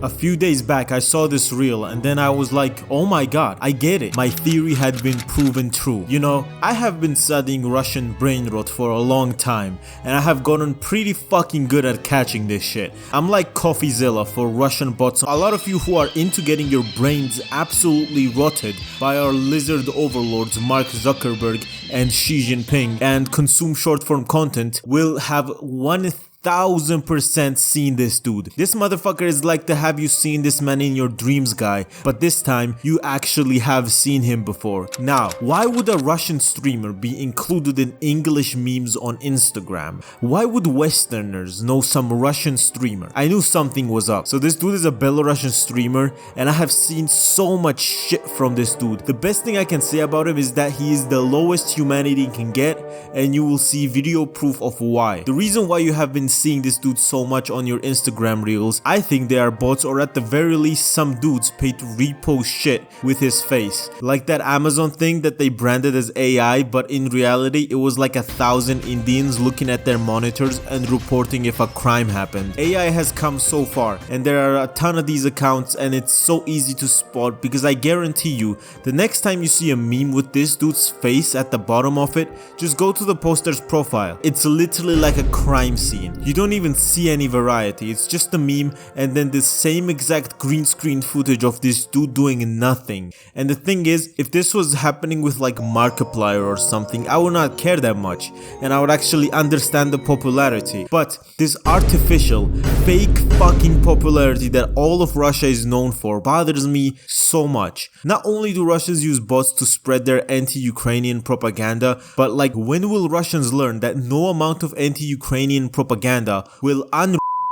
A few days back I saw this reel and then I was like, oh my god, I get it. My theory had been proven true. You know, I have been studying Russian Brainrot for a long time and I have gotten pretty fucking good at catching this shit. I'm like CoffeeZilla for Russian bots. A lot of you who are into getting your brains absolutely rotted by our lizard overlords Mark Zuckerberg and Xi Jinping and consume short form content will have 1000% seen this dude. This motherfucker is like the have you seen this man in your dreams guy, but this time you actually have seen him before. Now, why would a Russian streamer be included in English memes on Instagram? Why would Westerners know some Russian streamer? I knew something was up. So this dude is a Belarusian streamer and I have seen so much shit from this dude. The best thing I can say about him is that he is the lowest humanity can get, and you will see video proof of why. The reason why you have been seeing this dude so much on your Instagram reels, I think they are bots, or at the very least some dudes paid to repost shit with his face. Like that Amazon thing that they branded as AI, but in reality it was like 1,000 Indians looking at their monitors and reporting if a crime happened. AI has come so far and there are a ton of these accounts and it's so easy to spot, because I guarantee you the next time you see a meme with this dude's face at the bottom of it, just go to the poster's profile. It's literally like a crime scene. You don't even see any variety, it's just a meme and then the same exact green screen footage of this dude doing nothing. And the thing is, if this was happening with like Markiplier or something, I would not care that much and I would actually understand the popularity. But this artificial, fake fucking popularity that all of Russia is known for bothers me so much. Not only do Russians use bots to spread their anti-Ukrainian propaganda, but like, when will Russians learn that no amount of anti-Ukrainian propaganda will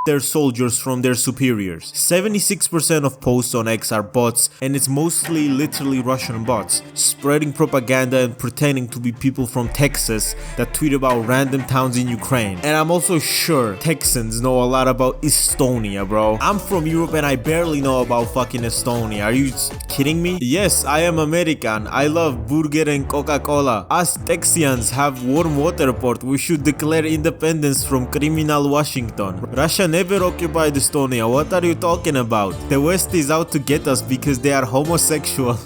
their soldiers from their superiors? 76% of posts on X are bots, and it's mostly literally Russian bots spreading propaganda and pretending to be people from Texas that tweet about random towns in Ukraine. And I'm also sure Texans know a lot about Estonia, bro. I'm from Europe and I barely know about fucking Estonia. Are you kidding me? Yes, I am American. I love burger and Coca-Cola. Us Texians have warm water port. We should declare independence from criminal Washington. Russia never occupied Estonia. What are you talking about? The West is out to get us because they are homosexual.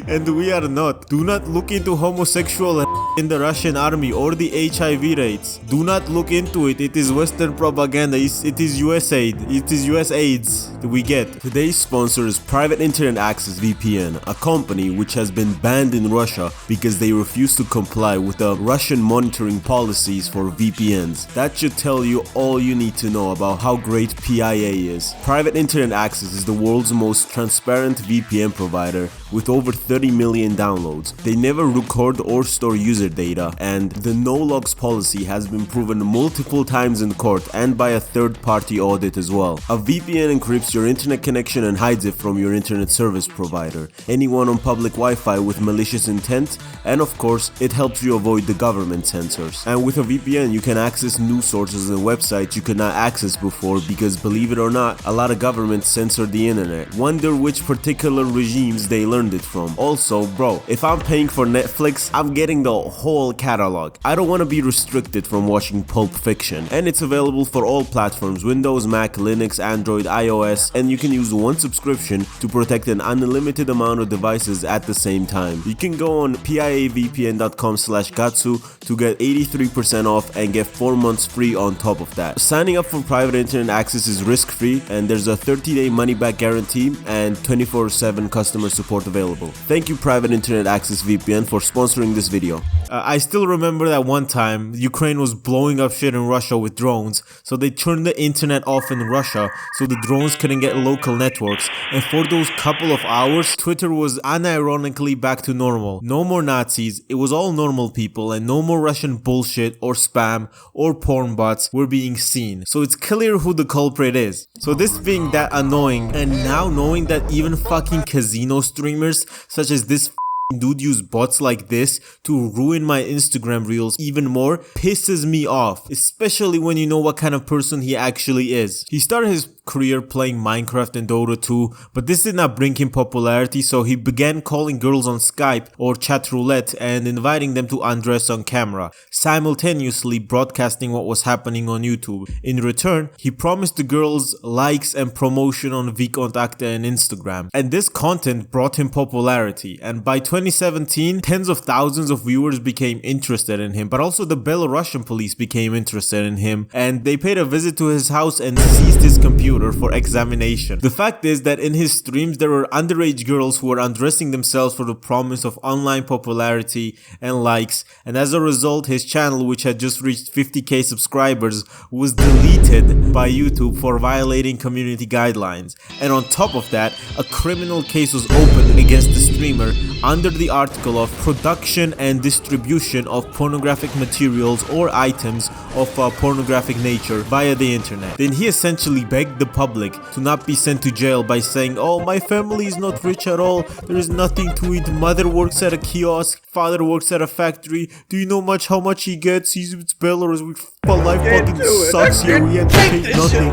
And we are not. Do not look into homosexual in the Russian army or the HIV rates. Do not look into it. It is Western propaganda. It is USAID. It is US AIDS we get. Today's sponsor is Private Internet Access VPN, a company which has been banned in Russia because they refuse to comply with the Russian monitoring policies for VPNs. That should tell you all you need to know about how great PIA is. Private Internet Access is the world's most transparent VPN provider with over 30 million downloads. They never record or store user data, and the no logs policy has been proven multiple times in court and by a third-party audit as well. A VPN encrypts your internet connection and hides it from your internet service provider, anyone on public Wi-Fi with malicious intent, and of course it helps you avoid the government censors. And with a VPN you can access news sources and websites you could not access before, because believe it or not, a lot of governments censor the internet. Wonder which particular regimes they learned it from. Also, bro, if I'm paying for Netflix, I'm getting the whole catalog. I don't want to be restricted from watching Pulp Fiction, and it's available for all platforms: Windows, Mac, Linux, Android, iOS, and you can use one subscription to protect an unlimited amount of devices at the same time. You can go on piavpn.com/Gattsu to get 83% off and get 4 months free on top of that. Signing up for Private Internet Access is risk-free, and there's a 30-day money-back guarantee and 24/7 customer support available. Thank you, Private Internet Access VPN, for sponsoring this video. I still remember that one time Ukraine was blowing up shit in Russia with drones, so they turned the internet off in Russia so the drones couldn't get local networks, and for those couple of hours Twitter was unironically back to normal. No more Nazis, it was all normal people, and no more Russian bullshit or spam or porn bots were being seen. So it's clear who the culprit is. So this being that annoying, and now knowing that even fucking casino streamers such as this dude use bots like this to ruin my Instagram reels even more, pisses me off, especially when you know what kind of person he actually is. He started his career playing Minecraft and Dota 2, but this did not bring him popularity, so he began calling girls on Skype or chat roulette and inviting them to undress on camera, simultaneously broadcasting what was happening on YouTube. In return, he promised the girls likes and promotion on VKontakte and Instagram, and this content brought him popularity, and by 2017, tens of thousands of viewers became interested in him, but also the Belarusian police became interested in him, and they paid a visit to his house and seized his computer for examination. The fact is that in his streams there were underage girls who were undressing themselves for the promise of online popularity and likes, and as a result his channel, which had just reached 50k subscribers, was deleted by YouTube for violating community guidelines. And on top of that, a criminal case was opened against the streamer under the article of production and distribution of pornographic materials or items of pornographic nature via the internet. Then he essentially begged the public to not be sent to jail by saying, "Oh, my family is not rich at all, there is nothing to eat, mother works at a kiosk, father works at a factory, do you know how much he gets, it's Belarus, life fucking sucks here, we have to pay nothing,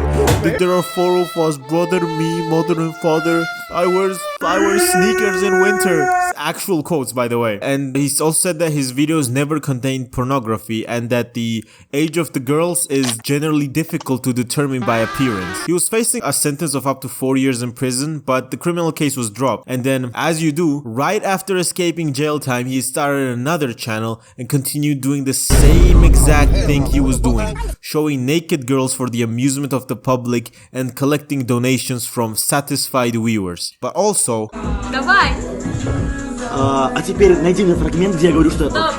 there are 4 of us, brother, me, mother and father, I wear sneakers in winter." Actual quotes, by the way. And he's also said that his videos never contained pornography and that the age of the girls is generally difficult to determine by appearance. He was facing a sentence of up to 4 years in prison, but the criminal case was dropped. And then, as you do, right after escaping jail time, he started another channel and continued doing the same exact thing he was doing, showing naked girls for the amusement of the public and collecting donations from satisfied viewers. But also... Давай! А теперь найди мне фрагмент, где я говорю, что это...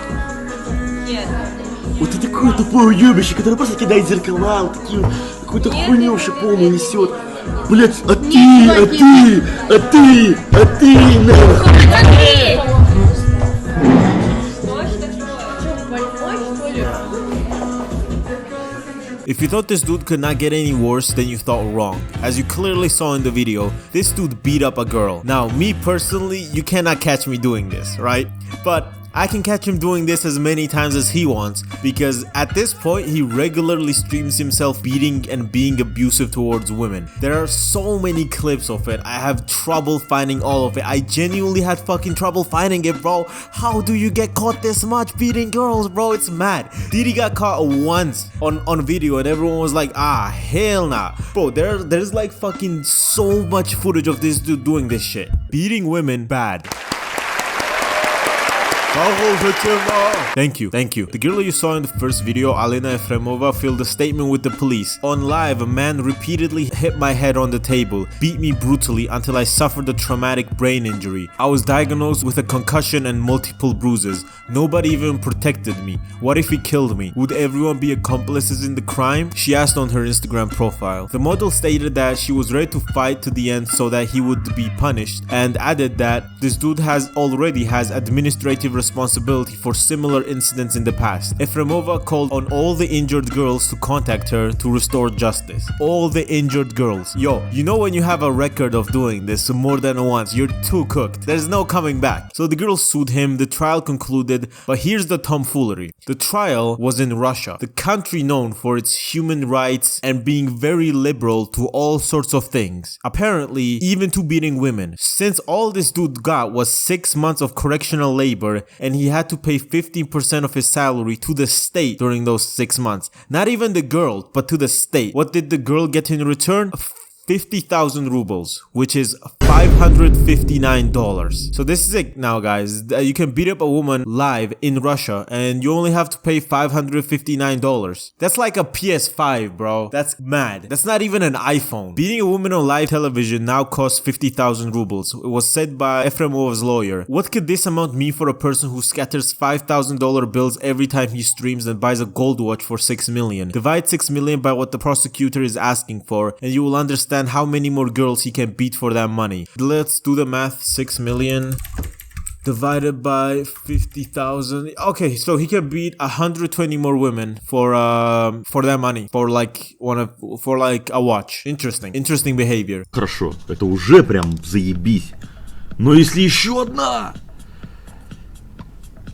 Нет. Вот ты такое тупое уебище, которое просто кидает зеркала, вот такие, какую-то хуйню вообще полную несет. Блять, а ты, нахуй! If you thought this dude could not get any worse, then you thought wrong. As you clearly saw in the video, this dude beat up a girl. Now, me personally, you cannot catch me doing this, right? But I can catch him doing this as many times as he wants, because at this point he regularly streams himself beating and being abusive towards women. There are so many clips of it, I have trouble finding all of it. I genuinely had fucking trouble finding it, bro. How do you get caught this much beating girls, bro? It's mad. Diddy got caught once on video and everyone was like, ah, hell nah. Bro, there's like fucking so much footage of this dude doing this shit. Beating women, bad. Thank you. The girl you saw in the first video, Alina Efremova, filed a statement with the police. On live, a man repeatedly hit my head on the table, beat me brutally until I suffered a traumatic brain injury. I was diagnosed with a concussion and multiple bruises. Nobody even protected me. What if he killed me? Would everyone be accomplices in the crime? She asked on her Instagram profile. The model stated that she was ready to fight to the end so that he would be punished, and added that this dude already has administrative responsibility for similar incidents in the past. Efremova called on all the injured girls to contact her to restore justice. All the injured girls. Yo, you know when you have a record of doing this more than once, you're too cooked. There's no coming back. So the girls sued him, the trial concluded, but here's the tomfoolery. The trial was in Russia, the country known for its human rights and being very liberal to all sorts of things. Apparently, even to beating women. Since all this dude got was 6 months of correctional labor, and he had to pay 15% of his salary to the state during those 6 months. Not even the girl, but to the state. What did the girl get in return? 50,000 rubles, which is $559. So this is it now, guys. You can beat up a woman live in Russia and you only have to pay $559. That's like a PS5, bro. That's mad. That's not even an iPhone. Beating a woman on live television now costs 50,000 rubles. It was said by Efremov's lawyer. What could this amount mean for a person who scatters $5,000 bills every time he streams and buys a gold watch for 6 million? Divide 6 million by what the prosecutor is asking for and you will understand how many more girls he can beat for that money. Let's do the math. 6 million divided by 50,000. Okay, so he can beat 120 more women for that money, for like a watch. Interesting behavior. Хорошо, это уже прям заебись. Но если еще одна,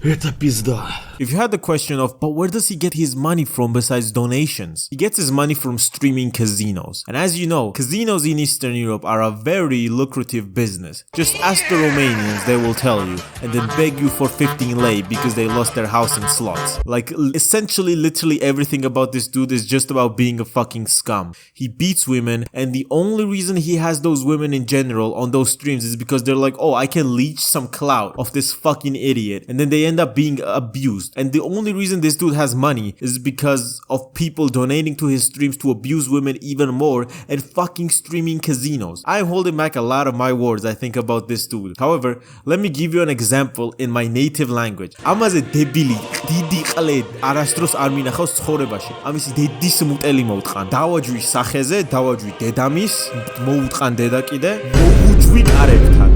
это пизда. If you had the question of, but where does he get his money from besides donations? He gets his money from streaming casinos. And as you know, casinos in Eastern Europe are a very lucrative business. Just ask the Romanians, they will tell you, and then beg you for 15 lei because they lost their house in slots. Like, essentially, literally everything about this dude is just about being a fucking scum. He beats women, and the only reason he has those women in general on those streams is because they're like, oh, I can leech some clout of this fucking idiot, and then they end up being abused. And the only reason this dude has money is because of people donating to his streams to abuse women even more and fucking streaming casinos. I am holding back a lot of my words I think about this dude. However, let me give you an example in my native language. Amaze debili დიდი ყლე არასდროს არ მინახავს ცხოვრებაში. ამისი დედის მუტელი მოუტყან. დავაჯვი სახეზე, დავაჯვი დედამის, მოუტყან დედა კიდე, მოუჯვი კარებთან.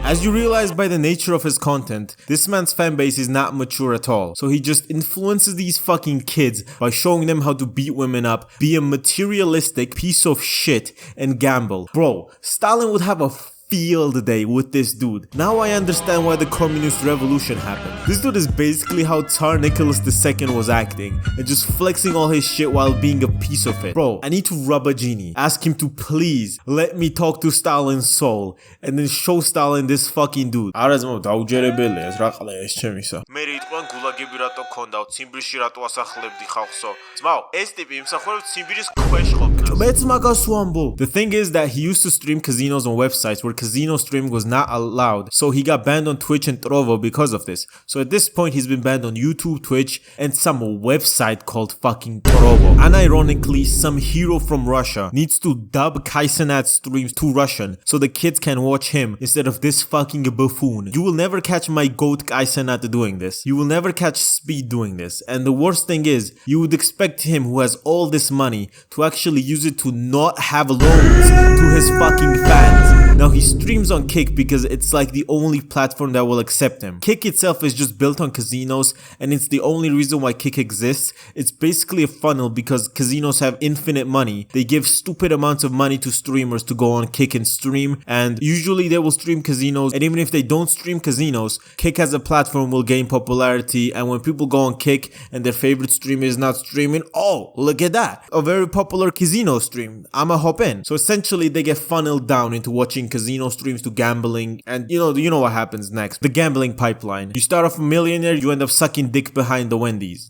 As you realize by the nature of his content, this man's fanbase is not mature at all. So he just influences these fucking kids by showing them how to beat women up, be a materialistic piece of shit, and gamble. Bro, Stalin would have a field day with this dude. Now I understand why the communist revolution happened. This dude is basically how Tsar Nicholas II was acting, and just flexing all his shit while being a piece of it. Bro, I need to rub a genie, ask him to please let me talk to Stalin's soul, and then show Stalin this fucking dude. არაზმო დაუჯერებელია ეს რა ყლა ეს ჩემისა. მე რიტყვან გულაგები რატო ქონდავ, ციმბირში რატო ასახლებდი ხალხსო. ძმაო, ეს ტიპი იმსახურებს ციმბირის ქვეშ ყოფნას. მეც მაგას ვამბობ. The thing is that he used to stream casinos on websites where casino streaming was not allowed, so he got banned on Twitch and Trovo because of this. So at this point he's been banned on YouTube, Twitch, and some website called fucking Trovo. Unironically, some hero from Russia needs to dub Kaisenat streams to Russian so the kids can watch him instead of this fucking buffoon. You will never catch my goat Kaisenat doing this. You will never catch Speed doing this. And the worst thing is, you would expect him, who has all this money, to actually use it to not have loans to his fucking fans. Now he streams on Kick because it's like the only platform that will accept him. Kick itself is just built on casinos, and it's the only reason why Kick exists. It's basically a funnel because casinos have infinite money. They give stupid amounts of money to streamers to go on Kick and stream, and usually they will stream casinos, and even if they don't stream casinos, Kick as a platform will gain popularity, and when people go on Kick and their favorite streamer is not streaming, oh, look at that, a very popular casino stream, I'ma hop in. So essentially they get funneled down into watching casino streams to gambling, and you know what happens next. The gambling pipeline. You start off a millionaire, you end up sucking dick behind the Wendy's.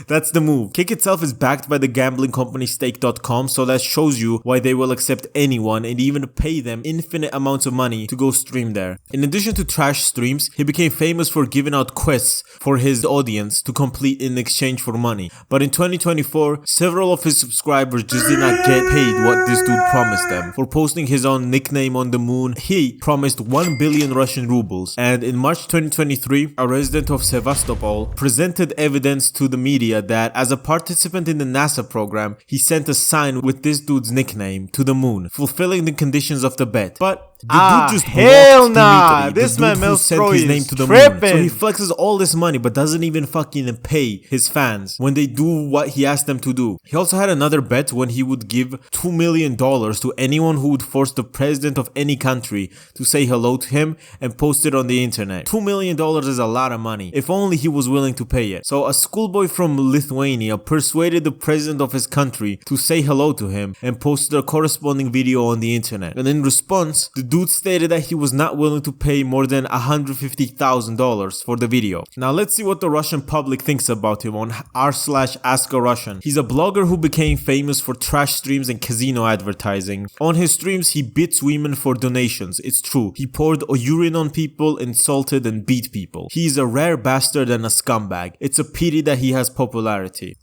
That's the move. Kick itself is backed by the gambling company stake.com, so that shows you why they will accept anyone and even pay them infinite amounts of money to go stream there. In addition to trash streams, he became famous for giving out quests for his audience to complete in exchange for money. But in 2024, several of his subscribers just did not get paid what this dude promised them. For posting his own nickname on the moon, he promised 1 billion Russian rubles. And in March 2023, a resident of Sevastopol presented evidence to the media that as a participant in the NASA program, he sent a sign with this dude's nickname to the moon, fulfilling the conditions of the bet. But the dude just hell blocked nah! Dimitri, This the dude man who Mel's sent Pro his is name to the tripping. moon. So he flexes all this money but doesn't even fucking pay his fans when they do what he asked them to do. He also had another bet when he would give $2 million to anyone who would force the president of any country to say hello to him and post it on the internet. $2 million is a lot of money, if only he was willing to pay it. So a schoolboy from Lithuania persuaded the president of his country to say hello to him and posted a corresponding video on the internet. And in response, the dude stated that he was not willing to pay more than $150,000 for the video. Now let's see what the Russian public thinks about him on r/AskARussian. He's a blogger who became famous for trash streams and casino advertising. On his streams, he beats women for donations. It's true. He poured urine on people, insulted and beat people. He's a rare bastard and a scumbag. It's a pity that he has popularity.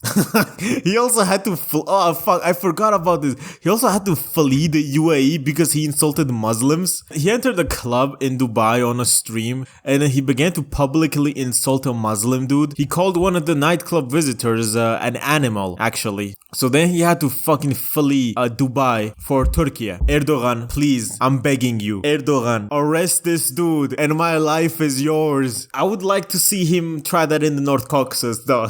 He also had to I forgot about this. He also had to flee the UAE because he insulted Muslims. He entered a club in Dubai on a stream, and then he began to publicly insult a Muslim dude. He called one of the nightclub visitors an animal, actually. So then he had to fucking flee Dubai for Turkey. Erdogan, please, I'm begging you. Erdogan, arrest this dude and my life is yours. I would like to see him try that in the North Caucasus, though.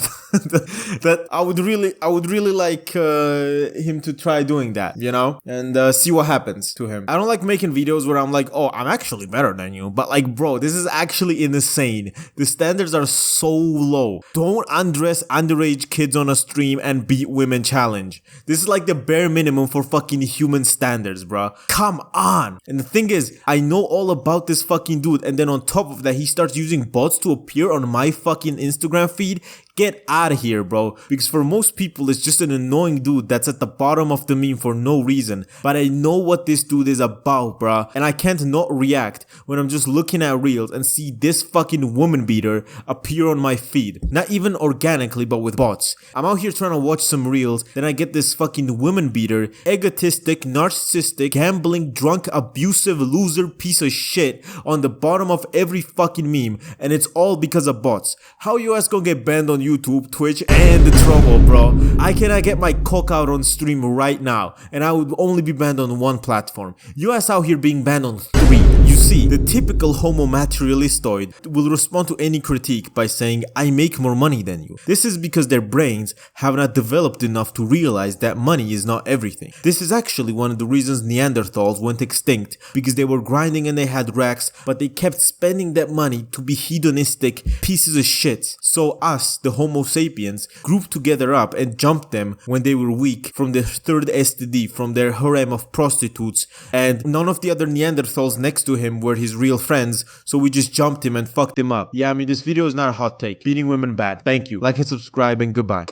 That I would really like him to try doing that, you know, and see what happens to him. I don't like making videos videos where I'm like, oh, I'm actually better than you. But like, bro, this is actually insane. The standards are so low. Don't undress underage kids on a stream and beat women challenge. This is like the bare minimum for fucking human standards, bro. Come on. And the thing is, I know all about this fucking dude, and then on top of that, he starts using bots to appear on my fucking Instagram feed. Get out of here, bro. Because for most people, it's just an annoying dude that's at the bottom of the meme for no reason. But I know what this dude is about, bro. And I can't not react when I'm just looking at reels and see this fucking woman beater appear on my feed. Not even organically, but with bots. I'm out here trying to watch some reels, then I get this fucking woman beater, egotistic, narcissistic, gambling, drunk, abusive, loser piece of shit on the bottom of every fucking meme. And it's all because of bots. How you guys gonna get banned on YouTube, Twitch, and the trouble, bro? I cannot get my cock out on stream right now, and I would only be banned on one platform. You guys out here being banned on 3. You see, the typical homo materialistoid will respond to any critique by saying, I make more money than you. This is because their brains have not developed enough to realize that money is not everything. This is actually one of the reasons Neanderthals went extinct, because they were grinding and they had racks, but they kept spending that money to be hedonistic pieces of shit. So us, the Homo sapiens, grouped together up and jumped them when they were weak from the third STD, from their harem of prostitutes, and none of the other Neanderthals next to him were his real friends, so we just jumped him and fucked him up. Yeah, I mean, this video is not a hot take. Beating women bad. Thank you. Like and subscribe and goodbye.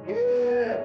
Yeah.